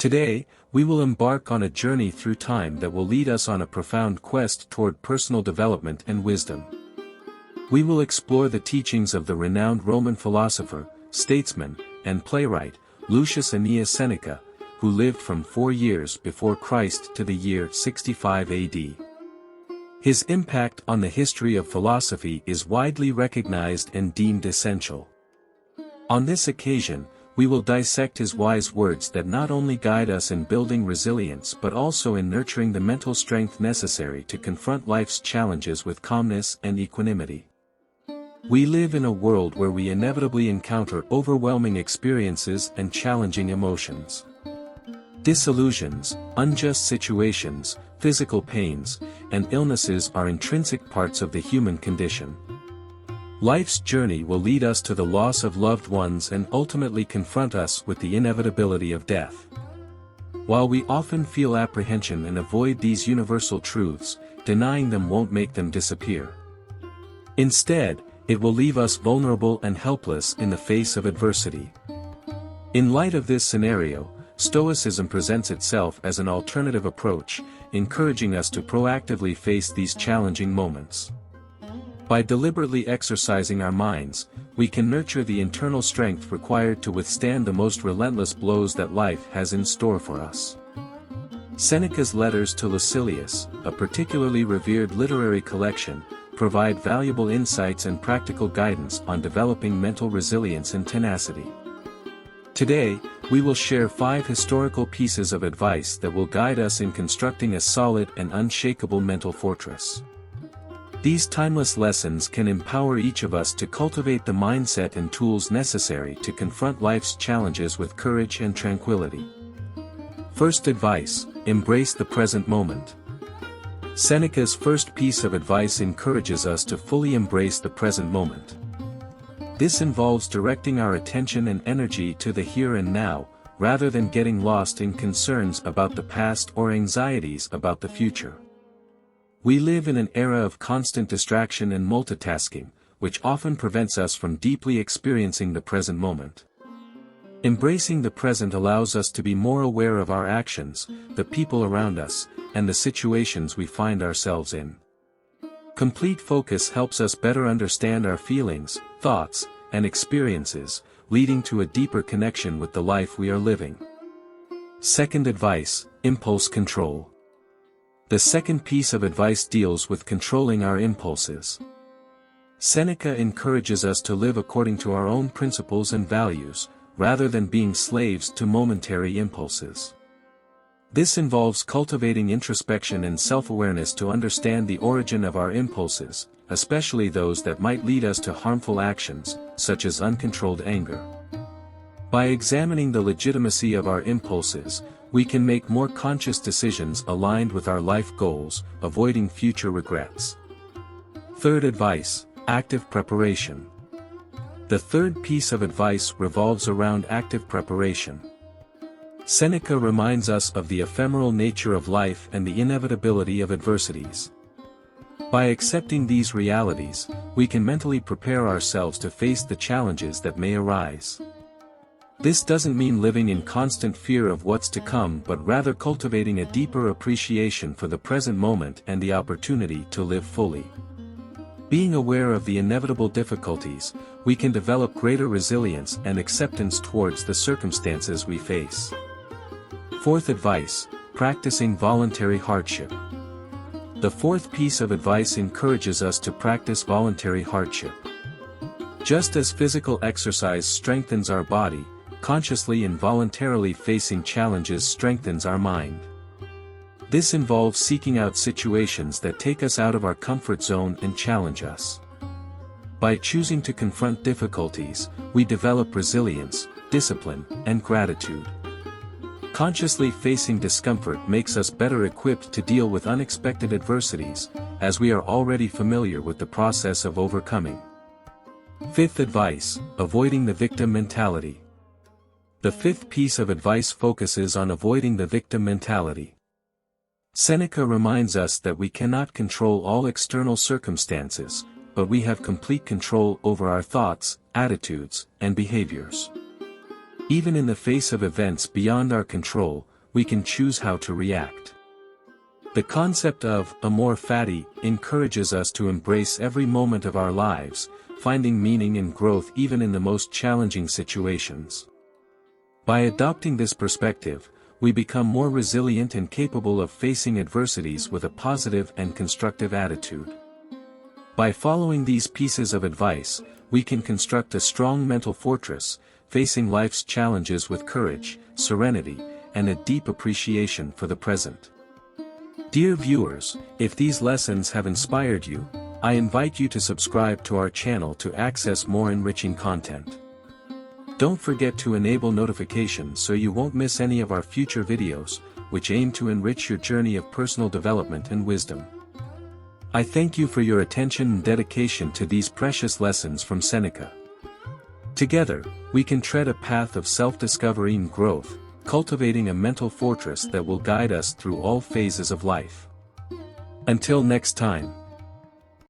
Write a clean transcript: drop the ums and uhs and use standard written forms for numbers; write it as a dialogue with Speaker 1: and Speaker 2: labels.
Speaker 1: Today, we will embark on a journey through time that will lead us on a profound quest toward personal development and wisdom. We will explore the teachings of the renowned Roman philosopher, statesman, and playwright, Lucius Annaeus Seneca, who lived from 4 years before Christ to the year 65 AD. His impact on the history of philosophy is widely recognized and deemed essential. On this occasion, we will dissect his wise words that not only guide us in building resilience but also in nurturing the mental strength necessary to confront life's challenges with calmness and equanimity. We live in a world where we inevitably encounter overwhelming experiences and challenging emotions. Disillusions, unjust situations, physical pains, and illnesses are intrinsic parts of the human condition. Life's journey will lead us to the loss of loved ones and ultimately confront us with the inevitability of death. While we often feel apprehension and avoid these universal truths, denying them won't make them disappear. Instead, it will leave us vulnerable and helpless in the face of adversity. In light of this scenario, Stoicism presents itself as an alternative approach, encouraging us to proactively face these challenging moments. By deliberately exercising our minds, we can nurture the internal strength required to withstand the most relentless blows that life has in store for us. Seneca's letters to Lucilius, a particularly revered literary collection, provide valuable insights and practical guidance on developing mental resilience and tenacity. Today, we will share 5 historical pieces of advice that will guide us in constructing a solid and unshakable mental fortress. These timeless lessons can empower each of us to cultivate the mindset and tools necessary to confront life's challenges with courage and tranquility. First advice: embrace the present moment. Seneca's first piece of advice encourages us to fully embrace the present moment. This involves directing our attention and energy to the here and now, rather than getting lost in concerns about the past or anxieties about the future. We live in an era of constant distraction and multitasking, which often prevents us from deeply experiencing the present moment. Embracing the present allows us to be more aware of our actions, the people around us, and the situations we find ourselves in. Complete focus helps us better understand our feelings, thoughts, and experiences, leading to a deeper connection with the life we are living. Second advice: impulse control. The second piece of advice deals with controlling our impulses. Seneca encourages us to live according to our own principles and values, rather than being slaves to momentary impulses. This involves cultivating introspection and self-awareness to understand the origin of our impulses, especially those that might lead us to harmful actions, such as uncontrolled anger. By examining the legitimacy of our impulses, we can make more conscious decisions aligned with our life goals, avoiding future regrets. Third advice: active preparation. The third piece of advice revolves around active preparation. Seneca reminds us of the ephemeral nature of life and the inevitability of adversities. By accepting these realities, we can mentally prepare ourselves to face the challenges that may arise. This doesn't mean living in constant fear of what's to come, but rather cultivating a deeper appreciation for the present moment and the opportunity to live fully. Being aware of the inevitable difficulties, we can develop greater resilience and acceptance towards the circumstances we face. Fourth advice: practicing voluntary hardship. The fourth piece of advice encourages us to practice voluntary hardship. Just as physical exercise strengthens our body, consciously and voluntarily facing challenges strengthens our mind. This involves seeking out situations that take us out of our comfort zone and challenge us. By choosing to confront difficulties, we develop resilience, discipline, and gratitude. Consciously facing discomfort makes us better equipped to deal with unexpected adversities, as we are already familiar with the process of overcoming. Fifth advice: avoiding the victim mentality. The fifth piece of advice focuses on avoiding the victim mentality. Seneca reminds us that we cannot control all external circumstances, but we have complete control over our thoughts, attitudes, and behaviors. Even in the face of events beyond our control, we can choose how to react. The concept of amor fati encourages us to embrace every moment of our lives, finding meaning and growth even in the most challenging situations. By adopting this perspective, we become more resilient and capable of facing adversities with a positive and constructive attitude. By following these pieces of advice, we can construct a strong mental fortress, facing life's challenges with courage, serenity, and a deep appreciation for the present. Dear viewers, if these lessons have inspired you, I invite you to subscribe to our channel to access more enriching content. Don't forget to enable notifications so you won't miss any of our future videos, which aim to enrich your journey of personal development and wisdom. I thank you for your attention and dedication to these precious lessons from Seneca. Together, we can tread a path of self-discovery and growth, cultivating a mental fortress that will guide us through all phases of life. Until next time.